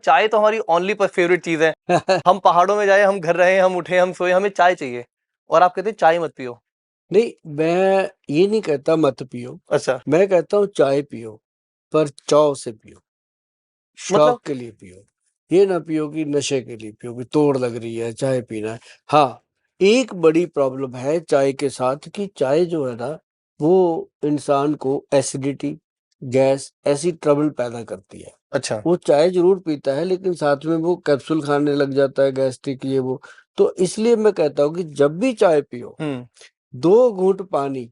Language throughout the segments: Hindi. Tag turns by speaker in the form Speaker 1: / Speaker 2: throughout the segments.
Speaker 1: चाय तो हमारी ओनली फेवरेट चीज है। हम पहाड़ों में जाए, हम घर रहे, हम उठे, हम सोए, हमें चाय चाहिए, और आप कहते हैं चाय मत पियो।
Speaker 2: नहीं, मैं ये नहीं कहता मत पियो,
Speaker 1: अच्छा,
Speaker 2: मैं कहता हूँ चाय पियो, पर चाव से पियो, शौक
Speaker 1: मतलब
Speaker 2: के लिए पियो। ये ना पियो कि नशे के लिए पियो, कि तोड़ लग रही है चाय पीना है। हाँ, एक बड़ी प्रॉब्लम है चाय के साथ कि चाय जो है ना, वो इंसान को एसिडिटी, गैस, ऐसी ट्रबल पैदा करती है।
Speaker 1: अच्छा,
Speaker 2: वो चाय जरूर पीता है, लेकिन साथ में वो कैप्सूल खाने लग जाता है, गैस्ट्रिक ये वो। तो इसलिए मैं कहता हूँ कि जब भी चाय पियो, 2 घूंट पानी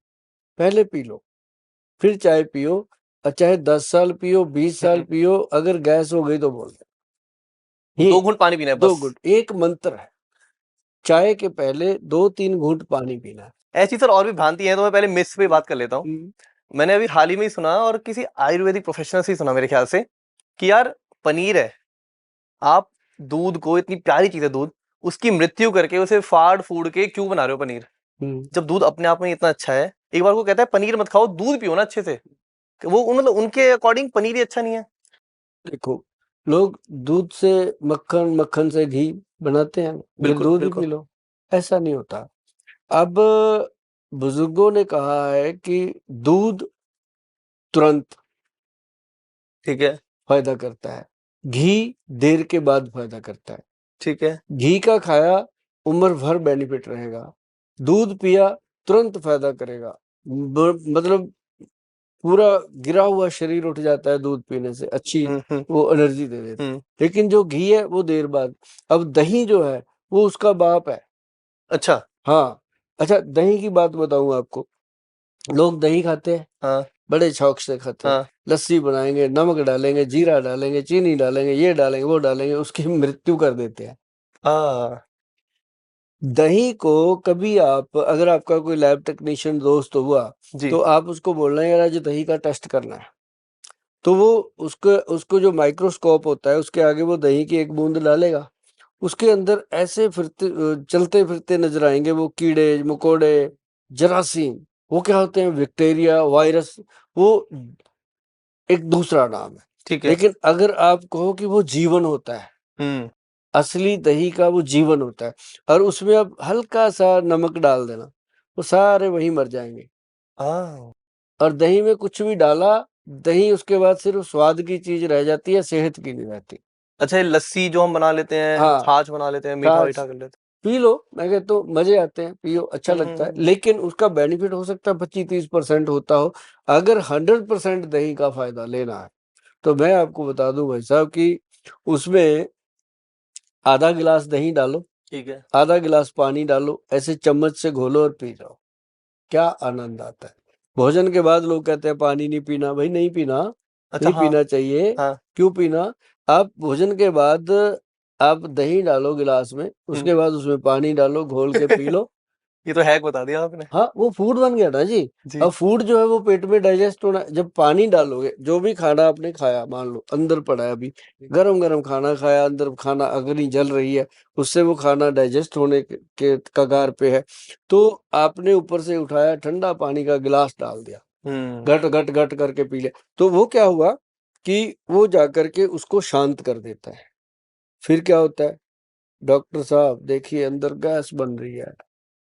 Speaker 2: पहले पी लो, फिर चाय पियो। और चाहे 10 साल पियो, 20 साल पियो, अगर गैस हो गई तो बोल दे। ये
Speaker 1: 2 घूंट पानी पीना है
Speaker 2: 2
Speaker 1: बस।
Speaker 2: घूंट एक मंत्र है, चाय के पहले 2-3 घूंट पानी पीना है।
Speaker 1: ऐसी सर और भी भ्रांति है, तो मैं पहले मिस पे बात कर लेता हूँ। मैंने अभी हाल ही में ही सुना, और किसी आयुर्वेदिक प्रोफेशनल से ही सुना मेरे ख्याल से, कि यार पनीर है, आप दूध को, इतनी प्यारी चीज है दूध, उसकी मृत्यु करके उसे फाड़ फूड़ के क्यों बना रहे हो पनीर, जब दूध अपने आप में इतना अच्छा है। एक बार को कहता है पनीर मत खाओ, दूध पियो ना अच्छे से। वो मतलब उनके अकॉर्डिंग पनीर ही अच्छा नहीं है।
Speaker 2: देखो, लोग दूध से मक्खन, मक्खन से घी बनाते हैं, फिर
Speaker 1: बिल्कुल
Speaker 2: दूध ही
Speaker 1: बिल्कुल।
Speaker 2: P low. ऐसा नहीं होता। अब बुजुर्गों ने कहा है कि दूध तुरंत
Speaker 1: ठीक है,
Speaker 2: फायदा करता है, घी देर के बाद फायदा करता है।
Speaker 1: ठीक है।
Speaker 2: घी का खाया उम्र भर बेनिफिट रहेगा, दूध पिया तुरंत फायदा करेगा। मतलब पूरा गिरा हुआ शरीर उठ जाता है दूध पीने से, अच्छी वो एनर्जी दे देता है। लेकिन जो घी है वो देर बाद। अब दही जो है वो उसका बाप है।
Speaker 1: अच्छा।
Speaker 2: हाँ, अच्छा, दही की बात बताऊं आपको। लोग दही खाते हैं,
Speaker 1: हाँ
Speaker 2: बड़े शौक से खाते हैं।
Speaker 1: हाँ
Speaker 2: लस्सी बनाएंगे, नमक डालेंगे, जीरा डालेंगे, चीनी डालेंगे, ये डालेंगे, वो डालेंगे, उसकी मृत्यु कर देते हैं।
Speaker 1: हाँ।
Speaker 2: दही को कभी आप, अगर आपका कोई लैब टेक्नीशियन दोस्त हुआ,
Speaker 1: जी।
Speaker 2: तो आप उसको बोलना है यार आज दही का टेस्ट करना है, तो वो उसको उसको जो माइक्रोस्कोप होता है उसके आगे वो दही की एक बूंद डालेगा, उसके अंदर ऐसे फिरते चलते फिरते नजर आएंगे वो कीड़े मकोड़े, जरासीम। वो क्या होते हैं? Bacteria, virus. वो एक दूसरा नाम है।
Speaker 1: ठीक है।
Speaker 2: लेकिन अगर आप कहो कि वो जीवन होता है, असली दही का वो जीवन होता है, और उसमें अब हल्का सा नमक डाल देना, वो सारे वहीं मर जाएंगे।
Speaker 1: हाँ।
Speaker 2: और दही में कुछ भी डाला, दही उसके बाद सिर्फ स्वाद की चीज रह जाती है, सेहत की नहीं रहती।
Speaker 1: अच्छा, ये लस्सी जो हम बना लेते हैं,
Speaker 2: हाँ,
Speaker 1: छाछ बना लेते हैं, मीठा
Speaker 2: छाछ
Speaker 1: मीठा कर लेते
Speaker 2: पी लो, मैं कहता हूँ मजे आते हैं, पियो, अच्छा
Speaker 1: हैं।
Speaker 2: लगता है। लेकिन उसका बेनिफिट हो सकता है 25-30% होता हो। अगर 100% दही का फायदा लेना है, तो मैं आपको बता दूं भाई साहब कि उसमें आधा गिलास दही डालो,
Speaker 1: ठीक है।
Speaker 2: आधा गिलास पानी डालो, ऐसे चम्मच से घोलो और पी जाओ, क्या आनंद आता है। भोजन के बाद लोग कहते हैं पानी नहीं पीना, भाई नहीं पीना,
Speaker 1: अच्छा।
Speaker 2: नहीं
Speaker 1: हाँ
Speaker 2: पीना चाहिए।
Speaker 1: हाँ।
Speaker 2: क्यों पीना? आप भोजन के बाद आप दही डालो गिलास में, उसके बाद उसमें पानी डालो, घोल के पी लो।
Speaker 1: ये तो हैक बता दिया आपने।
Speaker 2: हाँ, वो फूड बन गया ना जी।
Speaker 1: जी।
Speaker 2: अब फूड जो है वो पेट में डाइजेस्ट होना, जब पानी डालोगे, जो भी खाना आपने खाया, मान लो अंदर पड़ा है अभी, गरम गरम खाना खाया, अंदर खाना अग्नि जल रही है, उससे वो खाना डाइजेस्ट होने के कगार पे है, तो आपने ऊपर से उठाया, ठंडा पानी का गिलास डाल दिया, घट घट घट करके पी लिया, तो वो क्या हुआ कि वो जाकर के उसको शांत कर देता है। फिर क्या होता है? डॉक्टर साहब देखिए अंदर गैस बन रही है,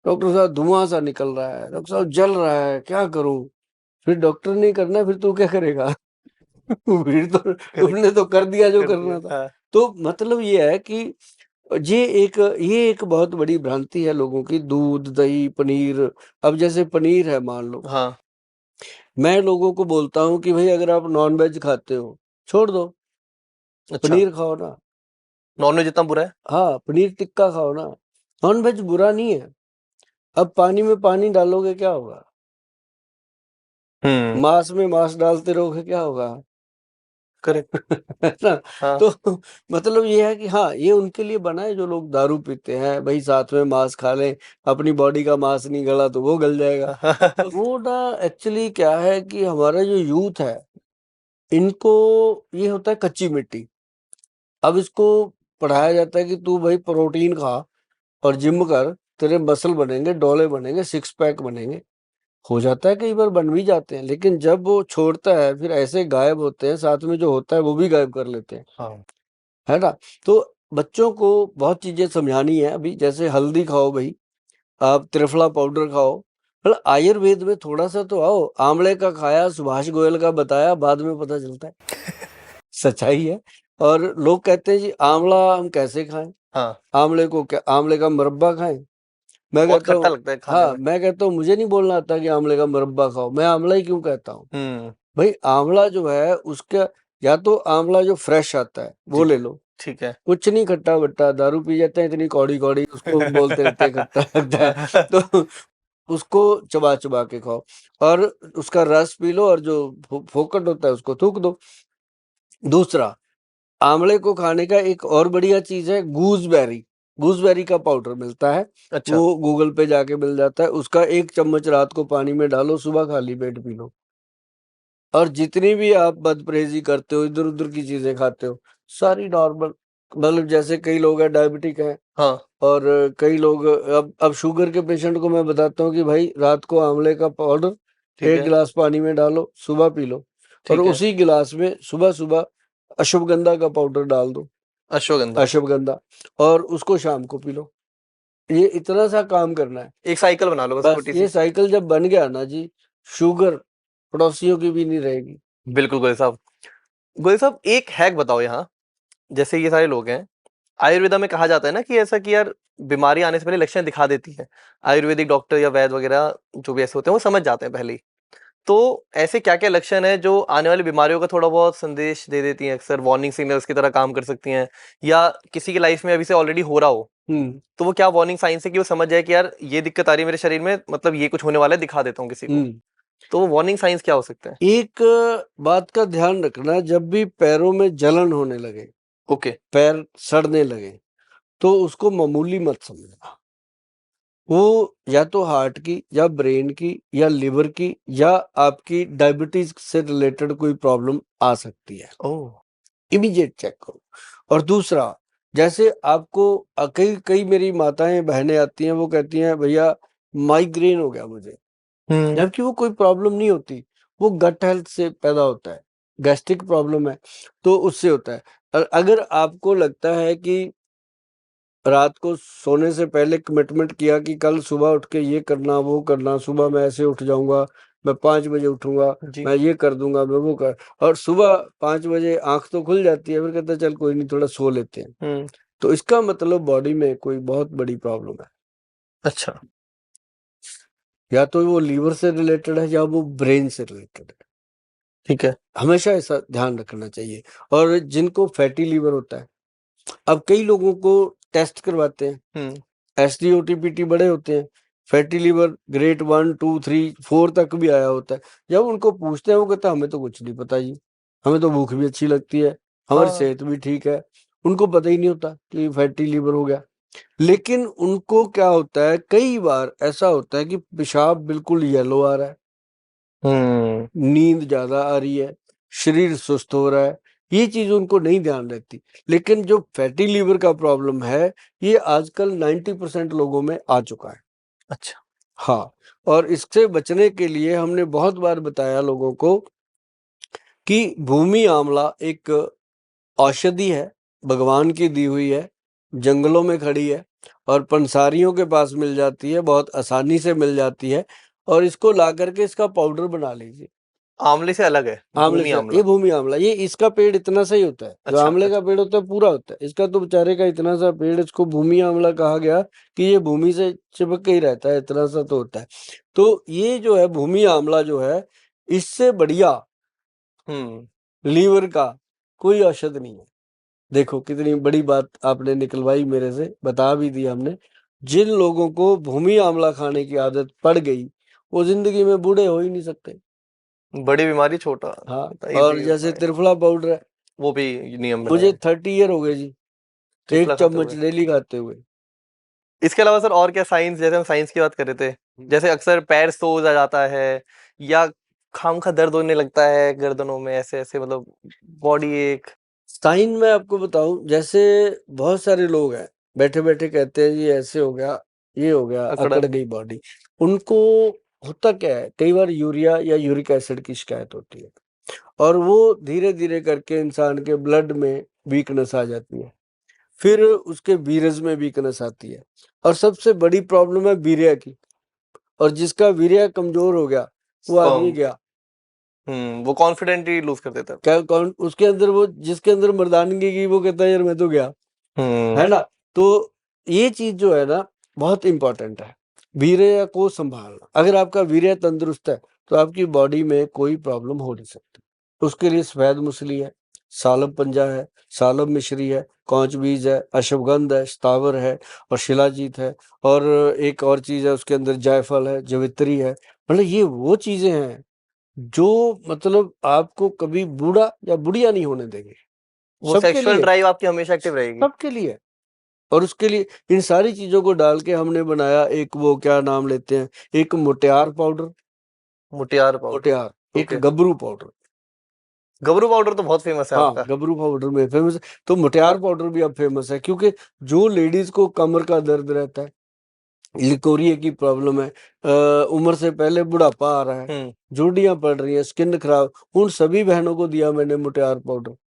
Speaker 2: डॉक्टर साहब धुआं सा निकल रहा है, डॉक्टर साहब जल रहा है, क्या करूं? फिर डॉक्टर नहीं करना, फिर तू क्या करेगा? फिर तो तुमने तो कर दिया जो
Speaker 1: कर दिया।
Speaker 2: करना था।
Speaker 1: हाँ।
Speaker 2: तो मतलब ये है कि ये एक बहुत बड़ी भ्रांति है लोगों की, दूध दही पनीर। अब जैसे पनीर है, मान लो,
Speaker 1: हाँ।
Speaker 2: मैं लोगों को बोलता हूँ कि भाई अगर आप नॉन वेज खाते हो, छोड़ दो,
Speaker 1: अच्छा,
Speaker 2: पनीर खाओ ना।
Speaker 1: नॉनवेज इतना बुरा है?
Speaker 2: हाँ, पनीर टिक्का खाओ ना। नॉन वेज बुरा नहीं है। अब पानी में पानी डालोगे क्या होगा? मांस में मांस डालते रहोगे क्या होगा?
Speaker 1: करेक्ट।
Speaker 2: है ना?
Speaker 1: हाँ।
Speaker 2: तो मतलब ये है कि हाँ, ये उनके लिए बना है जो लोग दारू पीते हैं, भाई साथ में मांस खा लें, अपनी बॉडी का मांस नहीं गला तो वो गल जाएगा। तो वो ना एक्चुअली क्या है कि हमारा जो यूथ है, इनको ये होता है कच्ची मिट्टी। अब इसको पढ़ाया जाता है कि तू भाई प्रोटीन खा और जिम कर, तेरे मसल बनेंगे, डोले बनेंगे, सिक्स पैक बनेंगे। हो जाता है, कई बार बन भी जाते हैं, लेकिन जब वो छोड़ता है फिर ऐसे गायब होते हैं, साथ में जो होता है वो भी गायब कर लेते हैं।
Speaker 1: हाँ।
Speaker 2: है ना? तो बच्चों को बहुत चीज़ें समझानी है। अभी जैसे हल्दी खाओ भई, आप त्रिफला पाउडर खाओ, मतलब आयुर्वेद में थोड़ा-सा तो आओ। आंवले का खाया, सुभाष गोयल का बताया, बाद में पता चलता है। सच्चाई है। और लोग कहते हैं जी आंवला हम कैसे खाएँ?
Speaker 1: हाँ,
Speaker 2: आंवले को क्या आंवले का मुरब्बा खाएँ? मैं
Speaker 1: बहुत
Speaker 2: कहता
Speaker 1: खट्टा
Speaker 2: हूँ
Speaker 1: लगता है खाने
Speaker 2: हाँ,
Speaker 1: में।
Speaker 2: मैं कहता हूँ मुझे नहीं बोलना आता कि आंवले का मुरब्बा खाओ, मैं आंवला ही क्यों कहता हूँ?
Speaker 1: हुँ,
Speaker 2: भई आंवला जो है उसका या तो आंवला जो फ्रेश आता है वो
Speaker 1: जी,
Speaker 2: ले लो,
Speaker 1: ठीक है।
Speaker 2: कुछ नहीं खट्टा-वट्टा, दारू पी जाते हैं इतनी कौड़ी-कौड़ी उसको बोलते रहते हैं खट्टा लगता है, तो उसको चबा-चबा के खाओ और उसका रस पी लो और जो फोकट होता है उसको थूक दो। दूसरा, आंवले को खाने का एक और बढ़िया चीज़ है गूसबेरी। गूसबेरी का पाउडर मिलता है,
Speaker 1: अच्छा,
Speaker 2: वो गूगल पे जाके मिल जाता है। उसका 1 चम्मच रात को पानी में डालो, सुबह खाली पेट पी लो। और जितनी भी आप बदपरहेज़ी करते हो, इधर-उधर की चीज़ें खाते हो, सारी नॉर्मल मतलब जैसे कई लोग हैं डायबिटिक हैं
Speaker 1: हाँ,
Speaker 2: और कई लोग अब शुगर के पेशेंट को मैं बताता हूँ कि भाई रात को आंवले का पाउडर
Speaker 1: ठीक
Speaker 2: 1
Speaker 1: है,
Speaker 2: गिलास पानी में डालो, सुबह पी लो और
Speaker 1: ठीक है।
Speaker 2: उसी गिलास में सुबह-सुबह अश्वगंधा का पाउडर डाल दो,
Speaker 1: अश्वगंधा,
Speaker 2: अश्वगंधा और उसको शाम को पी लो। ये इतना सा काम करना है।
Speaker 1: एक साइकिल बना लो बस
Speaker 2: बस ये
Speaker 1: छोटी-सी।
Speaker 2: साइकिल जब बन गया ना जी, शुगर पड़ोसियों की भी नहीं रहेगी।
Speaker 1: बिल्कुल गोयल साहब। गोयल साहब एक हैक बताओ यहाँ, जैसे ये सारे लोग हैं, आयुर्वेदा में कहा जाता है ना कि ऐसा कि यार बीमारी आने से पहले लक्षण दिखा देती है। आयुर्वेदिक डॉक्टर या वैद्य वगैरह जो भी ऐसे होते हैं वो समझ जाते हैं पहले ही। तो ऐसे क्या-क्या लक्षण हैं जो आने वाली बीमारियों का थोड़ा बहुत संदेश दे देती हैं, अक्सर वार्निंग सिग्नल्स की तरह काम कर सकती हैं या किसी की लाइफ में अभी से ऑलरेडी हो रहा हो,
Speaker 2: हुँ,
Speaker 1: तो वो क्या वार्निंग साइंस है कि वो समझ जाए कि यार ये दिक्कत आ रही है मेरे शरीर में, मतलब ये कुछ होने वाला है, दिखा देता हूँ किसी को।
Speaker 2: हुँ।
Speaker 1: तो वो वार्निंग साइंस क्या हो सकते हैं?
Speaker 2: एक बात का ध्यान रखना जब भी पैरों में जलन होने लगे,
Speaker 1: ओके,
Speaker 2: पैर सड़ने लगे, तो उसको मामूली मत समझना। वो या तो हार्ट की या ब्रेन की या लिवर की या आपकी डायबिटीज़ से रिलेटेड कोई प्रॉब्लम आ सकती है।
Speaker 1: ओह!
Speaker 2: इमीडिएट चेक करो। और दूसरा, जैसे आपको कई कई मेरी माताएँ, बहनें आती हैं, वो कहती हैं भैया माइग्रेन हो गया मुझे।
Speaker 1: हुँ,
Speaker 2: जबकि वो कोई प्रॉब्लम नहीं होती, वो गट हेल्थ से पैदा होता है, गैस्ट्रिक प्रॉब्लम है, तो उससे होता है। अगर आपको लगता है कि रात को सोने से पहले कमिटमेंट किया कि कल सुबह उठ के ये करना, वो करना, सुबह मैं ऐसे उठ जाऊँगा, मैं 5 बजे उठूँगा,
Speaker 1: जी।
Speaker 2: मैं ये कर दूँगा, मैं वो कर और सुबह 5 बजे आँख तो खुल जाती है, फिर कहते हैं चल कोई नहीं थोड़ा सो लेते हैं।
Speaker 1: हुँ,
Speaker 2: तो इसका मतलब बॉडी में कोई बहुत बड़ी प्रॉब्लम है।
Speaker 1: अच्छा,
Speaker 2: या तो वो लीवर से रिलेटेड है या वो ब्रेन से रिलेटेड है।
Speaker 1: ठीक है।
Speaker 2: हमेशा ऐसा ध्यान रखना चाहिए। और जिनको फैटी लीवर होता है, अब कई लोगों को टेस्ट करवाते हैं,
Speaker 1: हुँ,
Speaker 2: एसडीओ-टीपीटी बड़े होते हैं, फैटी लीवर ग्रेड 1, 2, 3, 4 तक भी आया होता है। जब उनको पूछते हैं वो कहते हैं हमें तो कुछ नहीं पता जी, हमें तो भूख भी अच्छी लगती है, हमारी
Speaker 1: हाँ,
Speaker 2: सेहत भी ठीक है। उनको पता ही नहीं होता कि फैटी लीवर हो गया। लेकिन उनको क्या होता है, कई बार ऐसा होता है कि पेशाब बिल्कुल येलो आ रहा है,
Speaker 1: हुँ,
Speaker 2: नींद ज़्यादा आ रही है, शरीर सुस्त हो रहा है, ये चीज़ उनको नहीं ध्यान रहती। लेकिन जो फैटी लीवर का प्रॉब्लम है, ये आजकल 90% लोगों में आ चुका है।
Speaker 1: अच्छा,
Speaker 2: हाँ, और इससे बचने के लिए हमने बहुत बार बताया लोगों को कि भूमि आंवला एक औषधि है, भगवान की दी हुई है, जंगलों में खड़ी है और पंसारियों के पास मिल जाती है, बहुत आसानी से मिल जाती है और इसको ला करके इसका पाउडर बना लीजिए।
Speaker 1: आँवले से अलग है,
Speaker 2: आंवले
Speaker 1: भूमि
Speaker 2: से
Speaker 1: आँवला।
Speaker 2: ये भूमि आंवला, ये इसका पेड़ इतना सा ही होता है। जो
Speaker 1: अच्छा,
Speaker 2: आंवले का
Speaker 1: अच्छा,
Speaker 2: पेड़ होता है पूरा होता है, इसका तो बेचारे का इतना सा पेड़, इसको भूमि आंवला कहा गया कि ये भूमि से चिपक के ही रहता है, इतना सा तो होता है। तो ये जो है भूमि आंवला जो है, इससे बढ़िया
Speaker 1: हुँ,
Speaker 2: लीवर का कोई औषध नहीं है। देखो कितनी बड़ी बात आपने निकलवाई मेरे से, बता भी दी हमने। जिन लोगों को भूमि आंवला खाने की आदत पड़ गई, वो ज़िंदगी में बूढ़े हो ही नहीं सकते।
Speaker 1: बड़ी बीमारी छोटा,
Speaker 2: हाँ, और
Speaker 1: ईज़ी
Speaker 2: जैसे
Speaker 1: उपाय,
Speaker 2: त्रिफला पाउडर है,
Speaker 1: वो भी नियम
Speaker 2: मुझे
Speaker 1: बनाएँ,
Speaker 2: 30 ईयर हो गए जी, 1
Speaker 1: त्रिफला खाते
Speaker 2: चम्मच
Speaker 1: हुए।
Speaker 2: डेली खाते हुए।
Speaker 1: इसके अलावा सर और क्या साइंस, जैसे हम साइंस की बात कर रहे थे,
Speaker 2: हुँ।
Speaker 1: जैसे अक्सर पैर सोज आ जाता है या खामखा दर्द होने लगता है गर्दनों में, ऐसे-ऐसे मतलब बॉडी एक
Speaker 2: साइन मैं आपको बताऊँ, जैसे बहुत सारे लोग हैं, बैठे-बैठे कहते हैं ये ऐसे हो गया, ये हो गया, अकड़
Speaker 1: अकड़न।
Speaker 2: गई बॉडी। उनको होता क्या है, कई बार यूरिया या यूरिक एसिड की शिकायत होती है और वो धीरे-धीरे करके इंसान के ब्लड में वीकनेस आ जाती है, फिर उसके वीर्यज में वीकनेस आती है, और सबसे बड़ी प्रॉब्लम है वीर्य की। और जिसका वीर्य कमजोर हो गया वो आदमी गया,
Speaker 1: वो कॉन्फिडेंट ही लूज कर देता है।
Speaker 2: क्या कौन उसके अंदर, वो जिसके अंदर मर्दानगी की, वो कहता है यार मैं तो गया, है ना। तो ये चीज जो है ना बहुत इंपॉर्टेंट है, वीर्य को संभालना। अगर आपका वीर्य तंदुरुस्त है तो आपकी बॉडी में कोई प्रॉब्लम हो नहीं सकती। उसके लिए सफेद मूसली है, सालब पंजा है, सालब मिश्री है, कौच बीज है, अश्वगंध है, स्थावर है और शिलाजीत है, और एक और चीज है उसके अंदर जायफल है, जवित्री है। मतलब ये वो चीजें हैं जो मतलब आपको कभी बूढ़ा या बुढ़िया नहीं होने देंगे,
Speaker 1: वो
Speaker 2: सबके
Speaker 1: सेक्सुअल
Speaker 2: लिए,
Speaker 1: ड्राइव आपकी हमेशा एक्टिव रहेगी।
Speaker 2: सबके लिए। और उसके लिए इन सारी चीजों को डाल के हमने बनाया एक, वो क्या नाम लेते हैं, एक मुटियार पाउडर,
Speaker 1: मुटियार पाउडर,
Speaker 2: मुटियार, एक
Speaker 1: ओके।
Speaker 2: गबरू पाउडर।
Speaker 1: गबरू पाउडर तो बहुत फेमस है
Speaker 2: हाँ,
Speaker 1: आपका।
Speaker 2: गबरू पाउडर में फेमस है, तो मुटियार पाउडर भी अब फेमस है, क्योंकि जो लेडीज को कमर का दर्द रहता है, लिकोरिया की प्रॉब्लम है, उम्र से पहले बुढ़ापा आ रहा है, जोड़ियां पड़ रही हैं, स्किन खराब, उन सभी बहनों को दिया मैंने मुटियार पाउडर।